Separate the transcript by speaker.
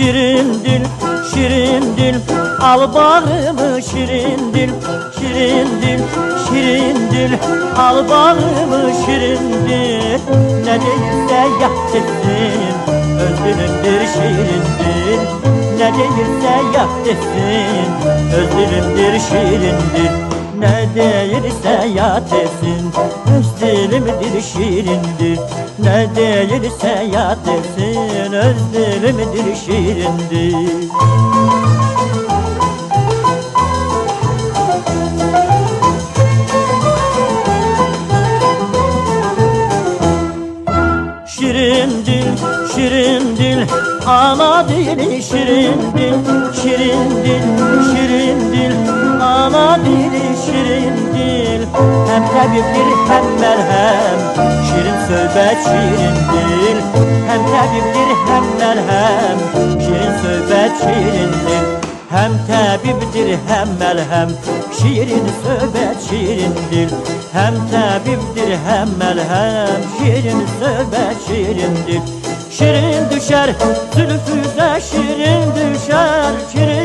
Speaker 1: Şirin dil, şirin dil, al bağrımı şirin dil. Şirin dil, şirin dil, al bağrımı şirin dil. Ne değilse yap desin, özlümdür şirin dil. Ne değilse yap desin, özlümdür şirin dil. Ne değilse yap desin, öz dilimdir şirindir. Ne değilse yap desin, öz dilimdir şirindir. Şirin dil, şirin dil, ana dili şirin dil. Şirin dil, şirin dil, ana dili şirin dil. Hem tabiptir hem merhem, şirin söhbet şirin dil. Hem tabiptir hem merhem, şirin söhbet şirin dil. Hem tabiptir hem melhem, şirin söhbet şirin dil. Hem tabiptir hem melhem, şirin söhbet şirin dil. Şirin düşer zülfüze, şirin düşer, şirin